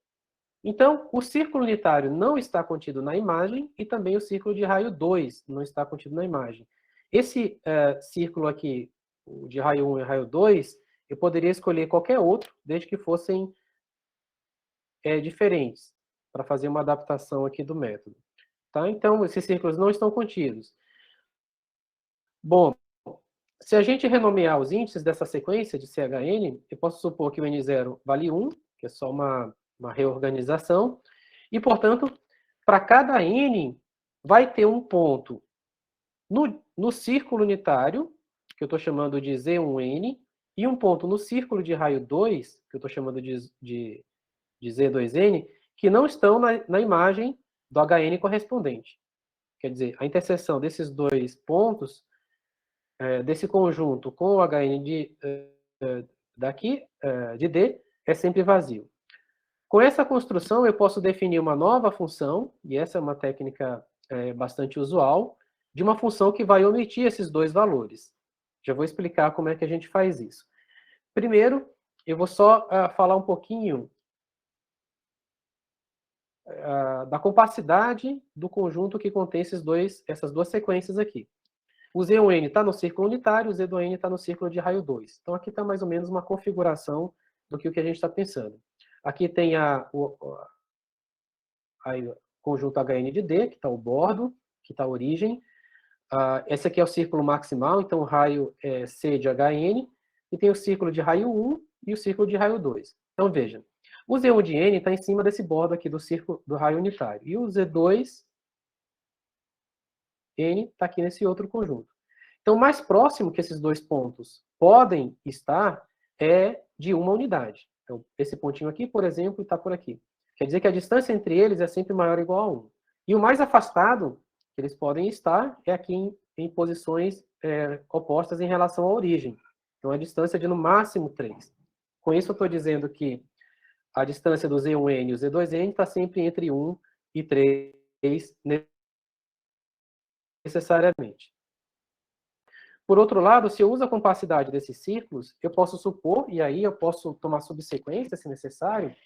Então, o círculo unitário não está contido na imagem e também o círculo de raio 2 não está contido na imagem. Esse círculo aqui, o de raio 1 e raio 2, eu poderia escolher qualquer outro, desde que fossem diferentes, para fazer uma adaptação aqui do método. Tá? Então, esses círculos não estão contidos. Bom, se a gente renomear os índices dessa sequência de CHN, eu posso supor que o N0 vale 1, que é só uma reorganização, e, portanto, para cada N, vai ter um ponto no círculo unitário, que eu estou chamando de Z1N, e um ponto no círculo de raio 2, que eu estou chamando de Z2N, que não estão na imagem do HN correspondente. Quer dizer, a interseção desses dois pontos, desse conjunto com o HN de D, é sempre vazio. Com essa construção, eu posso definir uma nova função, e essa é uma técnica bastante usual, de uma função que vai omitir esses dois valores. Já vou explicar como é que a gente faz isso. Primeiro, eu vou só falar um pouquinho da compacidade do conjunto que contém essas duas sequências aqui. O Z1N está no círculo unitário, o Z2N está no círculo de raio 2. Então, aqui está mais ou menos uma configuração do que a gente está pensando. Aqui tem o conjunto HN de D, que está o bordo, que está a origem. Esse aqui é o círculo maximal, então o raio é C de HN. E tem o círculo de raio 1 e o círculo de raio 2. Então, veja. O Z1 de N está em cima desse bordo aqui do círculo do raio unitário. E o Z2N está aqui nesse outro conjunto. Então, o mais próximo que esses dois pontos podem estar é de uma unidade. Então, esse pontinho aqui, por exemplo, está por aqui. Quer dizer que a distância entre eles é sempre maior ou igual a 1. E o mais afastado que eles podem estar é aqui em posições opostas em relação à origem. Então, a distância é de no máximo 3. Com isso, eu estou dizendo que a distância do Z1N e o Z2N está sempre entre 1 e 3 necessariamente. Por outro lado, se eu uso a compacidade desses círculos, eu posso supor, e aí eu posso tomar subsequência, se necessário,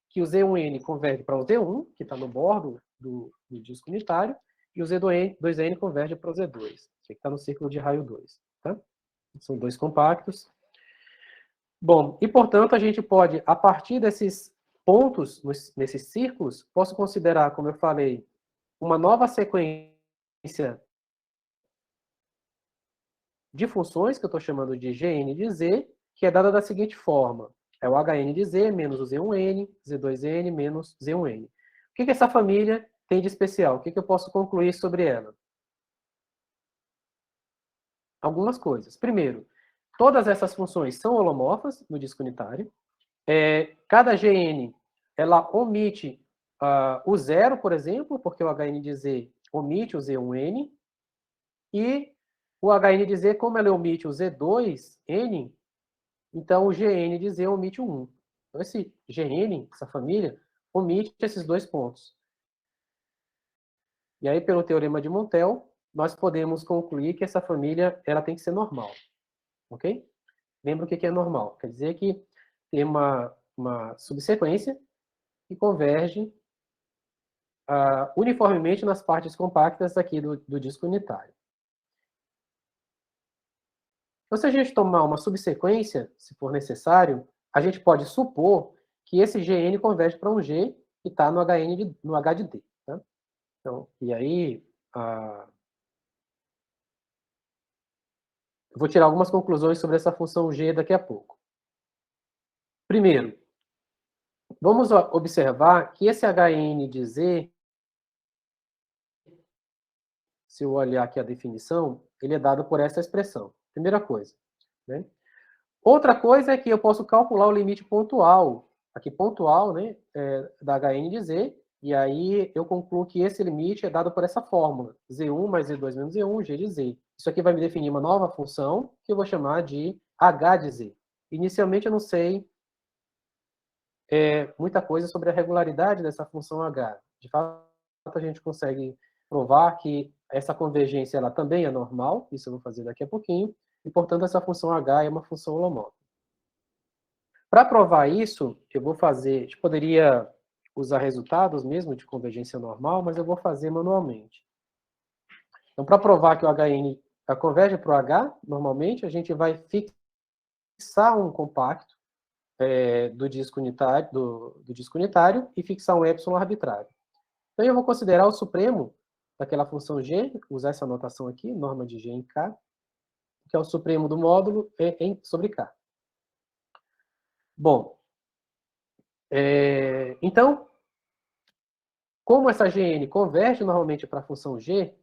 que o Z1N converge para o Z1, que está no bordo do disco unitário, e o Z2N converge para o Z2, que está no círculo de raio 2. Tá? São dois compactos. Bom, e portanto a gente pode, a partir desses pontos, nesses círculos, posso considerar, como eu falei, uma nova sequência de funções, que eu estou chamando de Gn de Z, que é dada da seguinte forma. É o Hn de Z menos o Z1N, Z2N menos Z1N. O que essa família tem de especial? O que eu posso concluir sobre ela? Algumas coisas. Primeiro, todas essas funções são holomorfas no disco unitário. Cada Gn, ela omite o zero, por exemplo, porque o Hn de Z omite o Z1N. E o Hn de Z, como ela omite o Z2N, então o Gn de Z omite o 1. Então esse Gn, essa família, omite esses dois pontos. E aí, pelo teorema de Montel, nós podemos concluir que essa família ela tem que ser normal. Ok? Lembra o que é normal? Quer dizer que tem uma subsequência que converge uniformemente nas partes compactas aqui do disco unitário. Então, se a gente tomar uma subsequência, se for necessário, a gente pode supor que esse Gn converge para um G que está no H de D. Tá? Então, e aí, eu vou tirar algumas conclusões sobre essa função G daqui a pouco. Primeiro, vamos observar que esse Hn de Z, se eu olhar aqui a definição, ele é dado por essa expressão. Primeira coisa. Né? Outra coisa é que eu posso calcular o limite pontual, aqui pontual, né, da Hn de Z, e aí eu concluo que esse limite é dado por essa fórmula, Z1 mais Z2 menos Z1, G de Z. Isso aqui vai me definir uma nova função, que eu vou chamar de H de Z. Inicialmente eu não sei muita coisa sobre a regularidade dessa função H. De fato, a gente consegue provar que essa convergência ela também é normal, isso eu vou fazer daqui a pouquinho, e, portanto, essa função H é uma função holomórfica. Para provar isso, eu vou fazer, a gente poderia usar resultados mesmo de convergência normal, mas eu vou fazer manualmente. Então, para provar que o Hn converge para o H, normalmente, a gente vai fixar um compacto do disco unitário e fixar um epsilon arbitrário. Então, eu vou considerar o supremo daquela função G, usar essa notação aqui, norma de G em K, que é o supremo do módulo sobre K. Bom, então, como essa Gn converge normalmente para a função G,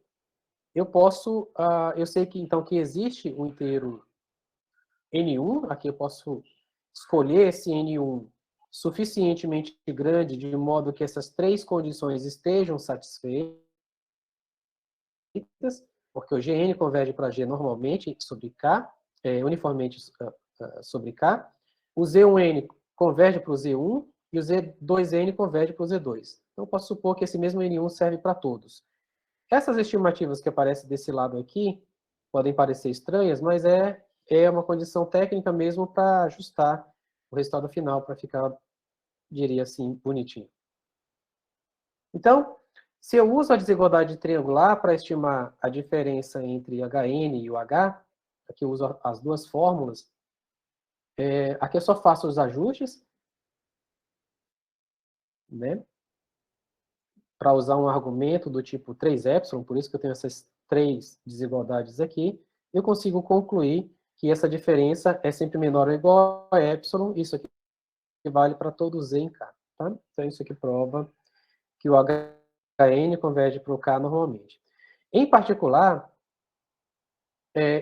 eu sei que então que existe um inteiro N1, aqui eu posso escolher esse N1 suficientemente grande, de modo que essas três condições estejam satisfeitas, porque o Gn converge para G normalmente sobre K, uniformemente sobre K, o Z1N converge para o Z1 e o Z2N converge para o Z2. Então, eu posso supor que esse mesmo N1 serve para todos. Essas estimativas que aparecem desse lado aqui podem parecer estranhas, mas é uma condição técnica mesmo para ajustar o resultado final para ficar, diria assim, bonitinho. Então, se eu uso a desigualdade triangular para estimar a diferença entre Hn e o H, aqui eu uso as duas fórmulas, aqui eu só faço os ajustes, né, para usar um argumento do tipo 3ε, por isso que eu tenho essas três desigualdades aqui, eu consigo concluir que essa diferença é sempre menor ou igual a epsilon, isso aqui vale para todo Z em K. Tá? Então, isso aqui prova que o Hn converge para o K normalmente. Em particular,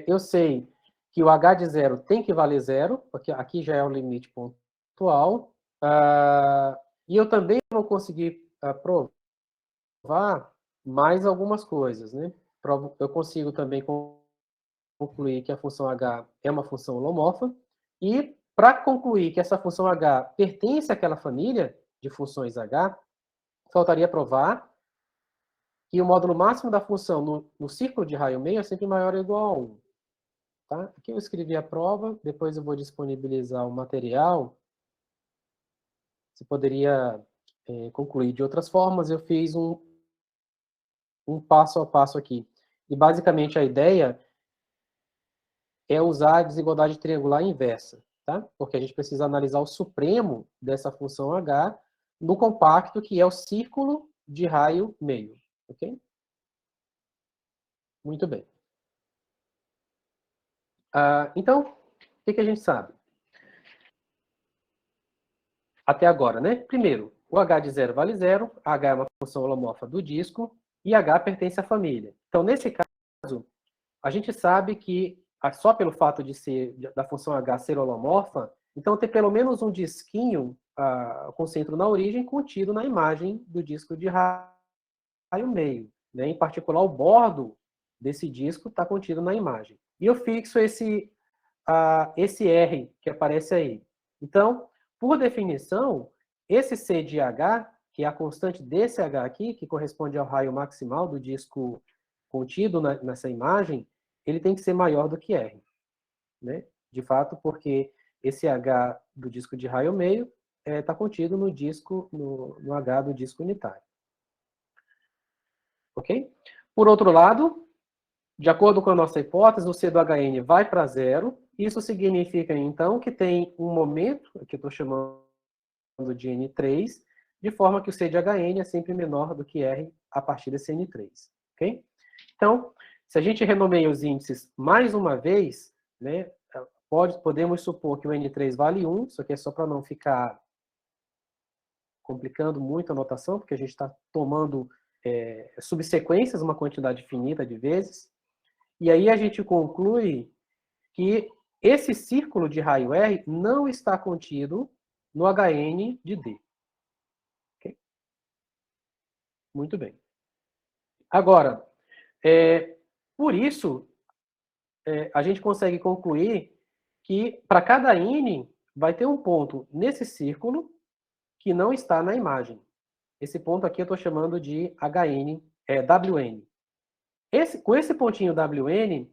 eu sei que o H de zero tem que valer zero, porque aqui já é o limite pontual, e eu também vou conseguir provar mais algumas coisas. Né? Eu consigo também concluir que a função H é uma função holomorfa, e para concluir que essa função H pertence àquela família de funções H, faltaria provar que o módulo máximo da função no círculo de raio meio é sempre maior ou igual a 1. Tá? Aqui eu escrevi a prova, depois eu vou disponibilizar o material. Você poderia concluir de outras formas. Eu fiz um passo a passo aqui. E basicamente a ideia é usar a desigualdade triangular inversa, tá? Porque a gente precisa analisar o supremo dessa função h no compacto, que é o círculo de raio meio, ok? Muito bem. Então, o que a gente sabe? Até agora, né? Primeiro, o h de 0 vale 0, h é uma função holomorfa do disco, e h pertence à família. Então, nesse caso, a gente sabe que, só pelo fato de ser da função h ser holomorfa, então tem pelo menos um disquinho com centro na origem contido na imagem do disco de raio meio. Né? Em particular, o bordo desse disco está contido na imagem. E eu fixo esse R que aparece aí. Então, por definição, esse C de H, que é a constante desse H aqui, que corresponde ao raio maximal do disco contido nessa imagem, ele tem que ser maior do que R. Né? De fato, porque esse H do disco de raio meio está contido no disco, no H do disco unitário. Ok? Por outro lado, de acordo com a nossa hipótese, o C do HN vai para zero. Isso significa, então, que tem um momento, que eu estou chamando de N3, de forma que o C de HN é sempre menor do que R a partir desse N3. Ok? Então, se a gente renomeia os índices mais uma vez, né, podemos supor que o N3 vale 1, isso aqui é só para não ficar complicando muito a notação, porque a gente está tomando subsequências, uma quantidade finita de vezes. E aí a gente conclui que esse círculo de raio R não está contido no HN de D. Okay? Muito bem. Agora, por isso, a gente consegue concluir que para cada N vai ter um ponto nesse círculo que não está na imagem. Esse ponto aqui eu estou chamando de WN. Com esse pontinho WN,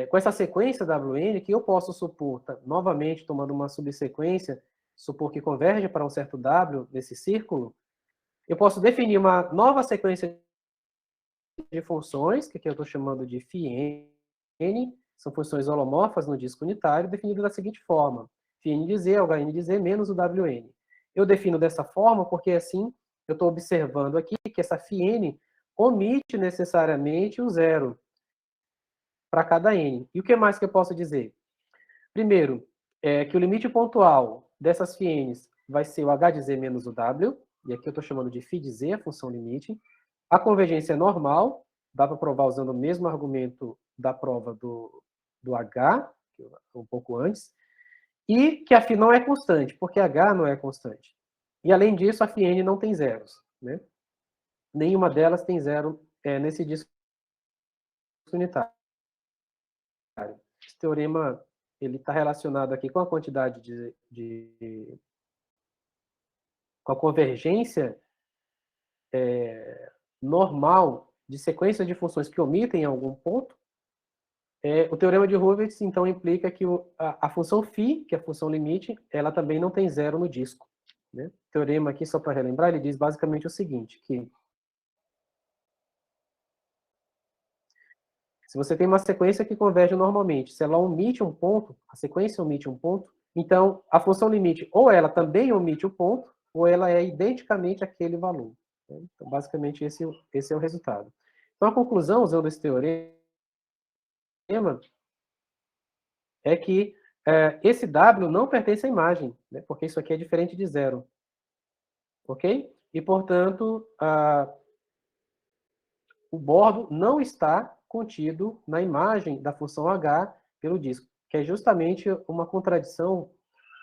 com essa sequência WN, que eu posso supor, novamente tomando uma subsequência, supor que converge para um certo W nesse círculo, eu posso definir uma nova sequência de funções, que aqui eu estou chamando de φn, são funções holomorfas no disco unitário, definidas da seguinte forma: φn de z, HN de z, menos o WN. Eu defino dessa forma porque, assim, eu estou observando aqui que essa φn omite necessariamente o zero para cada n. E o que mais que eu posso dizer? Primeiro, que o limite pontual dessas φn's vai ser o h de z menos o w, e aqui eu estou chamando de φ de z, a função limite. A convergência é normal, dá para provar usando o mesmo argumento da prova do H, um pouco antes, e que a φ não é constante, porque H não é constante. E, além disso, a φn não tem zeros. Né? Nenhuma delas tem zero nesse disco unitário. Esse teorema está relacionado aqui com a quantidade com a convergência normal de sequências de funções que omitem algum ponto. O teorema de Hurwitz, então, implica que a função φ, que é a função limite, ela também não tem zero no disco. Né? O teorema aqui, só para relembrar, ele diz basicamente o seguinte, que se você tem uma sequência que converge normalmente, se ela omite um ponto, a sequência omite um ponto, então a função limite ou ela também omite o ponto, ou ela é identicamente aquele valor. Né? Então, basicamente, esse é o resultado. Então, a conclusão, usando esse teorema, é que esse W não pertence à imagem, né? Porque isso aqui é diferente de zero. Ok? E, portanto, o bordo não está contido na imagem da função H pelo disco, que é justamente uma contradição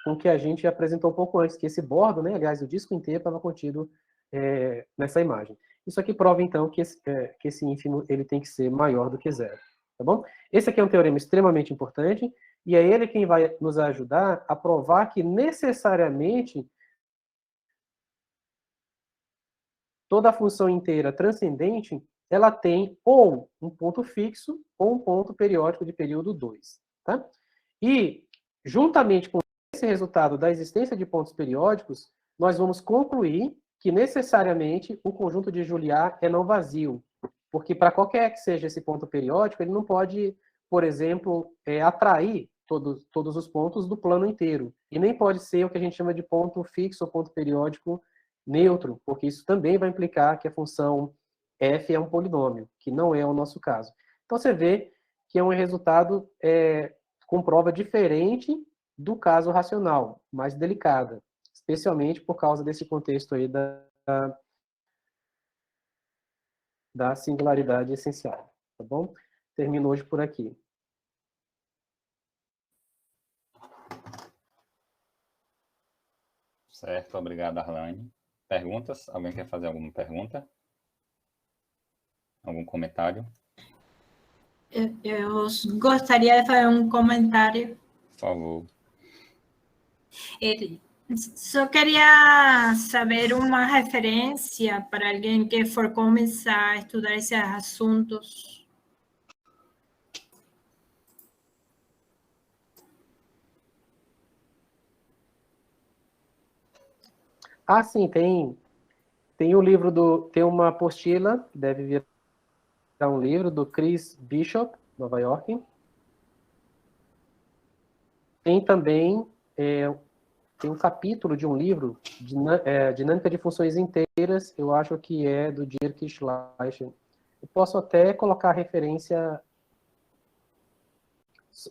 com o que a gente apresentou um pouco antes, que esse bordo, né, aliás, o disco inteiro estava contido nessa imagem. Isso aqui prova, então, que esse ínfimo ele tem que ser maior do que zero. Tá bom? Esse aqui é um teorema extremamente importante, e é ele quem vai nos ajudar a provar que necessariamente toda a função inteira transcendente ela tem ou um ponto fixo ou um ponto periódico de período 2. Tá? E, juntamente com esse resultado da existência de pontos periódicos, nós vamos concluir que necessariamente o conjunto de Juliá é não vazio, porque para qualquer que seja esse ponto periódico, ele não pode, por exemplo, atrair todos os pontos do plano inteiro, e nem pode ser o que a gente chama de ponto fixo ou ponto periódico neutro, porque isso também vai implicar que a função f é um polinômio, que não é o nosso caso. Então você vê que é um resultado com prova diferente do caso racional, mais delicada, especialmente por causa desse contexto aí da singularidade essencial, tá bom? Termino hoje por aqui. Certo, obrigado, Arlane. Perguntas? Alguém quer fazer alguma pergunta? Algum comentário? Eu gostaria de fazer um comentário. Por favor. Só queria saber uma referência para alguém que for começar a estudar esses assuntos. Ah, sim, tem um livro tem uma apostila, deve virar um livro do Chris Bishop, Nova York. Tem também tem um capítulo de um livro, Dinâmica de Funções Inteiras, eu acho que é do Dirk Schleicher. Eu posso até colocar a referência.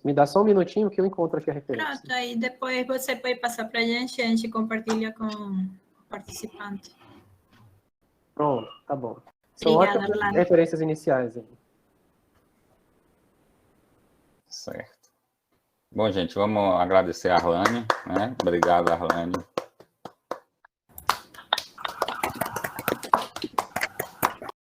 Me dá só um minutinho que eu encontro aqui a referência. Pronto, aí depois você pode passar para a gente compartilha com o participante. Pronto, tá bom. São Obrigada, ótimas Arlane. referências iniciais. Certo. Bom, gente, vamos agradecer a Arlane, né? Obrigado, Arlane,